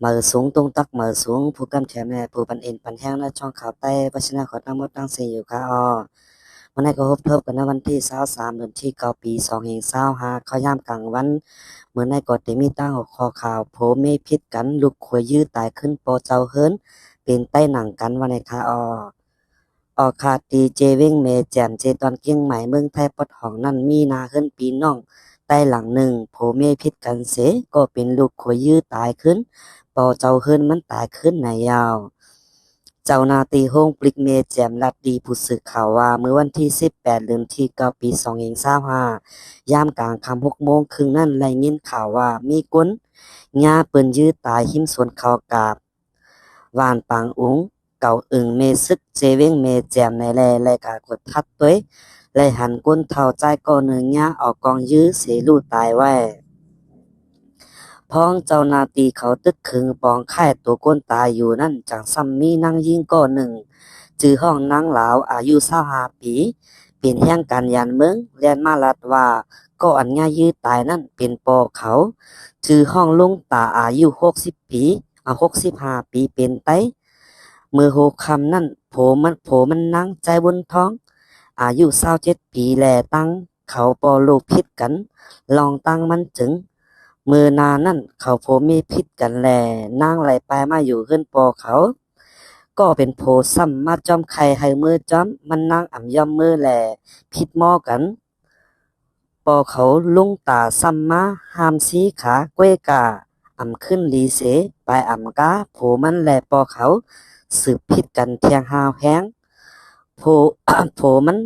mở xuống tung tắc mở xuốngผู้กำแถมเนี่ยผู้ปันเอ็นปันแห้งและช่องข่าวใต้พัชนาขอตั้งมดตั้งเสียอยู่ค่ะวันนี้ก็พบเทบกันในวันที่23เดือนที่9ปี2525เข้ายามกลางวันเมื่อในก็ได้มีตั้งหัวข้อข่าวโผเมพิษกันลูกขวยยื้อตายขึ้นโปเจ้าเฮิรนเป็นใต้หนังกันวันในค่ะค่ะดีเจเว้งเมแจ่มเจตอนเกียงใหม่เมืองไทยปดห้องนั่นมีนาขึ้นปีน้องใต้หลังหนึ่งโผเมพิษกันเสก็เป็นลูกขวยยื้อตายขึ้นปอเจ้าเฮิรนมันตายขึ้นไหนยาวเจ้านาตีห้องปลิกเมแจ่มรัดดีผู้สื่อข่าวว่าเมื่อวันที่18เดือนที่9ปี2525ยามกลางค่ำ6 โมงครึ่งนั้นได้ยินข่าวว่ามีคนญาเปิ้นยื้อตายหิมสวนเขากาบวานปางอุ๋งเก่าอึ่งเมซึกเจเว้งเมแจ่มในแลและกากดทัดต้วยและหันก้นเท่าใจก็เนืองญาออกกองยื้อเสลูตายไว้พ้องเจ้านาตีเขาตึกขึงปองค่ายตัวก้นตายอยู่นั่นจังซ้ำมีนางยิ่งก็หนึ่งจือห้องนางหลาวอายุ25 ปีเป็นแห่งการยานเมืองเรียนมาลัดว่าก็อันง่ายยื้อตายนั่นเป็นปอเขาจือห้องลุงตาอายุ60 ปี65 ปีเป็นไตมือโหคำนั่นโผมันนั่งใจบนท้องอายุ27 ปีแลตั้งเขาปอลูกพิษกันลองตั้งมันจึงมือนานั่นเขาโผมีพิษกันแลนางไหลไปมาอยู่ขึ้นปอเขาก็เป็นโผซ้ำมาจอมไข่ให้มือจอมมันนางอ่ำย่อมมือแลพิษหม้อกันปอเขาลุงตาซ้ำมาหามสีขาเกวยกาอ่ำขึ้นลีเสไปอ่ำกาโผมันแลปอเขาสืบพิษกันเทียงหาวแห้งโผ โผมัน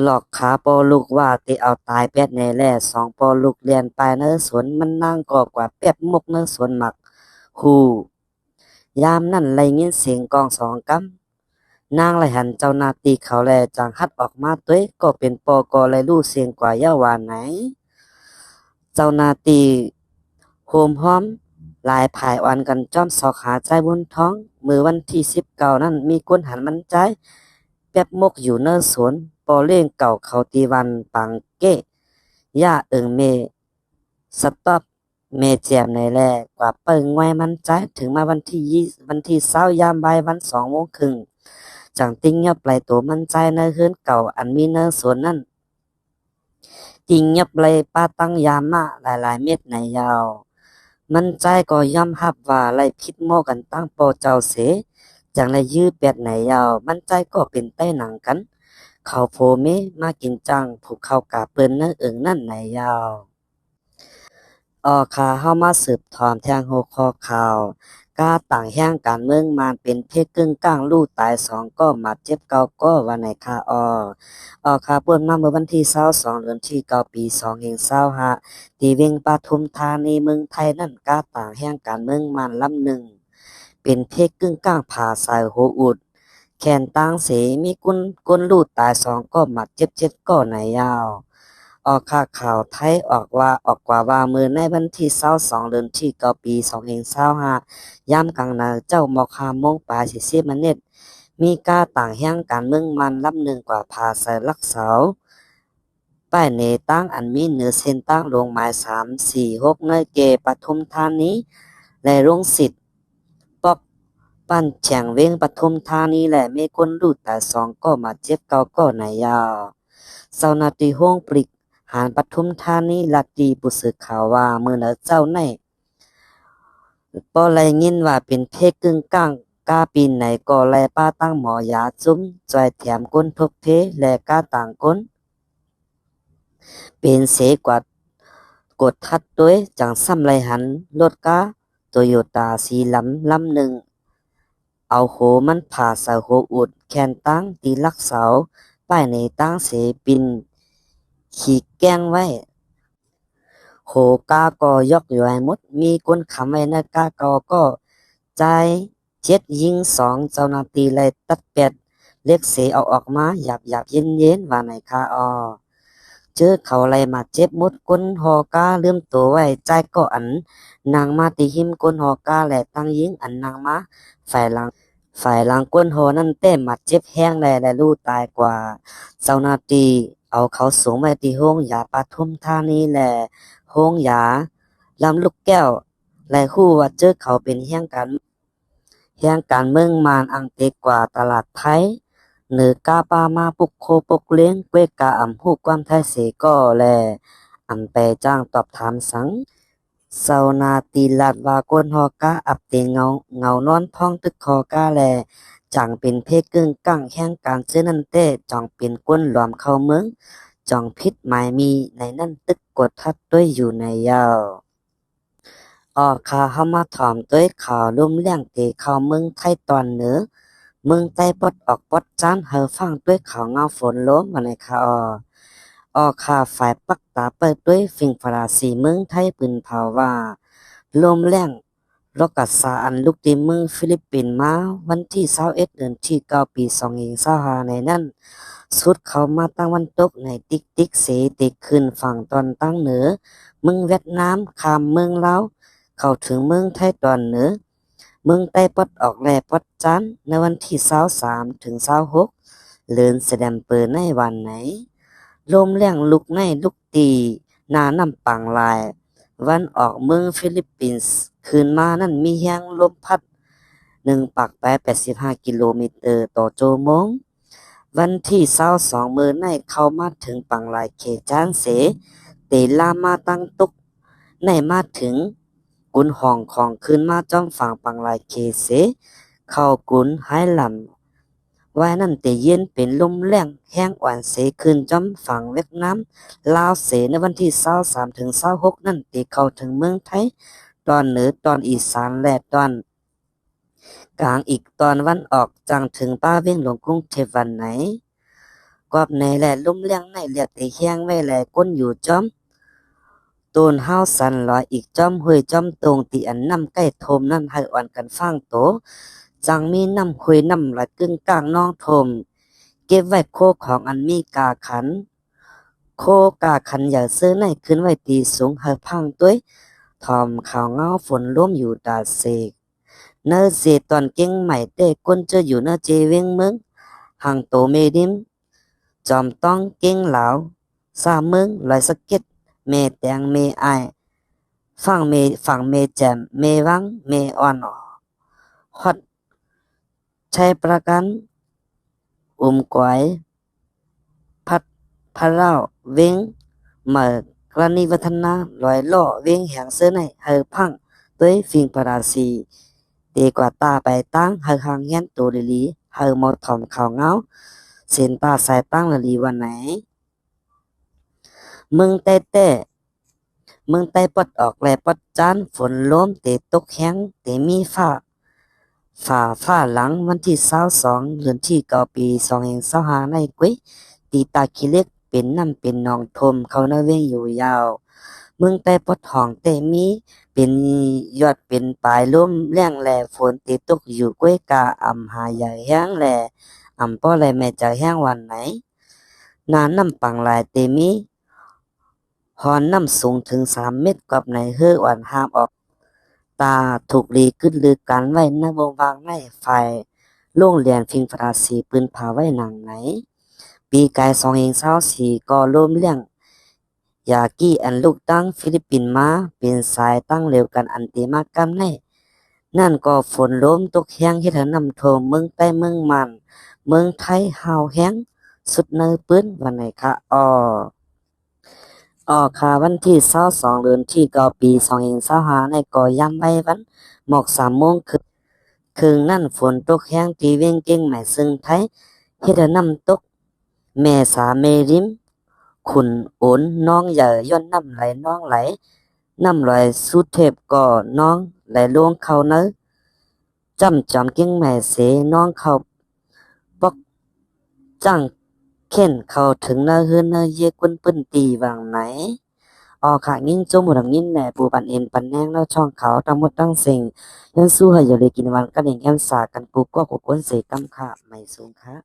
หลอกขาปอลูกว่าติเอาตายแป๊ดแน่แล่2ปอลูกเรียนไปเนอสวนมันนั่งกอกว่าแป๊บมกเนอสวนหมักฮูยามนั่นไลยินเสียงกอง2 กำนางไหลหันเจ้านาตีเขาแลจังหัดออกมาต้วยก็เป็นปอกอไหลรู้เสียงกว่าย่าวานไหนเจ้านาตีโฮมฮ้อมหลายผายอ่อนกันจ้อมสอกหาใจบนท้องมือวันที่19นั่นมีคนหันมันใจแป๊บมกอยู่เนอสวนปอเล่งเก่าเขาตีวันปังเก้ย่าเอิงเมสต๊อปเมแจมในแลกว่าเปิงไว้มันใจถึงมาวันที่20ยามบ่ายวัน2 โมงครึ่งจังติ้งยับไหลตัวมันใจในเฮือนเก่าอันมีเนอสวนนั่นติ้งยับไหลป้าตั้งยามมาหลายๆเม็ดในยาวมันใจก็ย่อมรับว่าไล่พิษหม้อกันตั้งปอเจ้าเสจังไล่ยื้อแปดไหนยาวมันใจก็เป็นใต้หนังกันเขาโพเมมากินจังผูกเข้ากาเปิ้นเนอเอิงนั่นไหนยาวค่ะเฮามาสืบถอนแทงหัวข้อข่าวกาต่างแห่งการเมืองมันเป็นเพศกึ่งกลางลูกตาย2ก็บาดเจ็บ9ก็ว่าไหนค่ะค่ะเปิ้นมาเมื่อวันที่22เดือนที่9ปี2525ที่เวียงปทุมธานีเมืองไทยนั่นกาต่างแห่งการเมืองมันลำหนึ่งเป็นเพศกึ่งกลางผาสายโหอุดแขนต่างเสมีก้นลูกตาย2ก็บาดเจ็บ7ก็ไหนยาวค่ะข่าวไทยออกกว่ามือในวันที่22เดือนที่9ปี2525ยามกลางนาเจ้าหมอก5 โมงปลาย40 นาทีมีกาต่างแห่งการเมืองมันลำหนึ่งกว่าพาใส่ลักเสาป้ายเนตั้งอันมีเหนือเส้นตั้งลงหมาย346ในเกปทุมธานีและโรงสิทธิ์ป๊อบปั้นแฉงเว้งปทุมธานีและมีคนลูกตาย2ก็บาดเจ็บ9ก็ไหนยาวเจ้าหน้าที่ห้องปลิกหารปทุมธานีลัดดีผู้สื่อข่าวว่ามื้อละเจ้าในปอไลยินว่าเป็นเพศกึ่งกลางกาปีนไหนก็แลป้าตั้งหมอยาจุ้มจอยแถมก้นทบเพและกาต่างก้นเป็นเสกว่ากดทัดด้วยจังซ้ำไรหันรถกาโตโยต้าสีลำหนึ่งเอาโหมันผ่าใส่โหอุดแขนตั้งตีลักเสาป้ายในตั้งเสปินขี่แก้งไว้โหกาก็ยกอยู่ให้หมดมีคนคำไว้ในกากก็ใจ7ยิง2เจ้าหน้าที่เลยตัดแปดเล็กเสเอาออกมาหยาบเย็นว่าไหนค่ะเจอเขาอะไรมาเจ็บหมดก้นหอกาลืมตัวไว้ใจก็อันนางมาตีหิมก้นหอกาแหละตั้งยิงอันนางมาฝ่ายหลังก้นหอนั่นเต้มาเจ็บแห้งและลูกตายกว่าเจ้าหน้าที่เอาเขาสูงไว้ที่ห้องยาปทุมธานีแหละห้องยาลำลูกแก้ว และฮู้ว่าเจอเขาเป็นเฮียงการเมืองมานอังเตกว่าตลาดไทยหรือกาปามาปุกโคปกเลี้ยงเกวกาอำฮู้ความไทยเสก็แลอำแปจ้างตอบถามสังเซานาตีลาดว่ากวนฮอกาอับเตเงานอนพ้องตึกคอกาแลจังเป็นเพกึ่งกั้งแห่งการเจอนั่นเต้จองเป็นกวนหลอมเข้าเมืองจองพิษหมายมีในนั่นตึกกดทัดด้วยอยู่ในยาวข่าวเฮามาถ่อมด้วยข่าวลุ่มเรื่องตีเข้าเมืองไทยตอนเหนือเมืองใต้ปลดออกปลดจ้านเฮาฟังด้วยข่าวเงาฝนล้มมาในข่าวข่าวฝ่ายปักตาเปิดด้วยฟิงฟราสีเมืองไทยปืนเผาว่าลมแรงรกัสาอันลูกตีเมืองฟิลิปปินส์มาวันที่21เดือนที่9ปี2025ในนั้นสุดเข้ามาตั้งวันตกในติ๊กเสติขึ้นฝั่งตอนตั้งเหนือเมืองเวียดนามข้ามเมืองลาวเข้าถึงเมืองไทยตอนเหนือเมืองใต้ปลดออกแลปลดจันในวันที่23ถึง26เดือนสิงหาคมในวันไหนลมแรงลุกในลุกตีหน้าน้ำปังลายวันออกเมืองฟิลิปปินส์คืนมานั้นมีแรงลมพัด1ปักไป85กิโลเมตรต่อชั่วโมงวันที่22มื้อในเข้ามาถึงปังลายเขตจานเสเตลามาตั้งตุกในมาถึงกุนห้องของคืนมาจอมฝั่งปังลายเคเสเข้ากุนหายลำว่านั่นแต่เย็นเป็นลมแรงแห้งอ่อนเสคืนจอมฝั่งเวียดนามลาวเสในวันที่23ถึง26นั่นติเข้าถึงเมืองไทยตอนเหนือตอนอีสานและตอนกลางอีกตอนวันออกจังถึงป้าเวียงหลวงกรุงเทพวันไหนกอบในและลมแรงในเรียกแต่แห้งไว้แลก้นอยู่จอมตูนเฮาสันลอยอีกจอมห้วยจอมตรงตีอันน้ำใกล้โทมนั่นให้อ่อนกันฟังโตจังมีน้ำห้วยน้ำไหลกึ่งกลางน้องโทมเก็บไว้โคของอันมีกาขันโคกาขันอย่าซื้อในขึ้นไว้ตีสูงให้พังด้วยทอมข่าวเงาฝนร่วมอยู่ดาเสกเนอเสตอนเก่งใหม่เต้ก้นเจออยู่เนอเจเวงเมืองหังโตเมดิมจอมต้องเก่งเหลาซาเมืองลอยสะเก็ดเมแตงเมอายฝั่งเมแจ่มเมวังเมอ่อนฮอดชัยประกันก๋อยพัดพะเร้าเวงเหมอกรณีวัฒนาลอยล่อเวงแหงเสื้อในเฮอพังด้วยฟิงปราสีเตกว่าตาไปตั้งเฮอหางเฮียนโตลิลีเฮอหมดถ่อมข่าวเงาเส้นตาสายตั้งละลีวันไหนเมืองใต้เมืองใต้ปลดออกแลปลดจานฝนล้มเตตกแห้งเตมีฟ้าหลังวันที่22เดือนที่9ปี2025ในกุ้ยตีตาขี้เหล็กเป็นน้ำเป็นหนองทมเขานาเวงอยู่ยาวเมืองใต้ปลดห้องเตมีเป็นยอดเป็นปลายลมแรงแลฝนเตตกอยู่กุ้ยกาอำหาใหญ่แห้งแลอำป้อแลแม่จะแห้งวันไหนน้ำปังลายเตมีฮอนน้ำสูงถึง3 เมตรกับในเฮืออ่อนห้ามออกตาถูกลีขึ้นลือกันไว้ในวงวางในฝ่ายโรงเรียนฟิงฟราสีปืนผาไว้หนังไหนปีกาย2024ก็ร่วมเรื่องยากี้อันลูกตั้งฟิลิปปินส์มาเป็นสายตั้งเร็วกันอันติมากรรมในนั่นก็ฝนล้มตกแห้งเฮ็ดให้น้ำท่วมเมืองใต้เมืองมันเมืองไทยหาวแห้งสุดเนื้อปื้นวันไหนคะค่ะวันที่22เดือนที่9ปี2025ในก่อยามไว้วันหมอก3 โมงครึ่งนั้นฝนตกแรงตีเวียงเก่งแม่ซึ่งไทยเฮ็ดให้น้ำตกแม่สาเมริมขุ่นโอนน้องใหญ่ย้อนน้ำไหลน้องไหลน้ำไหลสุเทพก็น้องไหลลงเข้าเนื้อจำเก่งแม่เสน้องเข้าปอกจังเข็นเข้าถึงเนื้อเฮือนเนื้อเยกุนปื้นตีวางไหนค่ะงิ้นจมหมดงิ้นแหน่ปูปันเอ็นปันแนงแล้วช่องเขาทั้งหมดทั้งสิ่งยันสู้ให้อย่าเลยกินวันก็เล่นแอมสากันปูก็กดก้นเสกกำค่ะไม่สูงค่ะ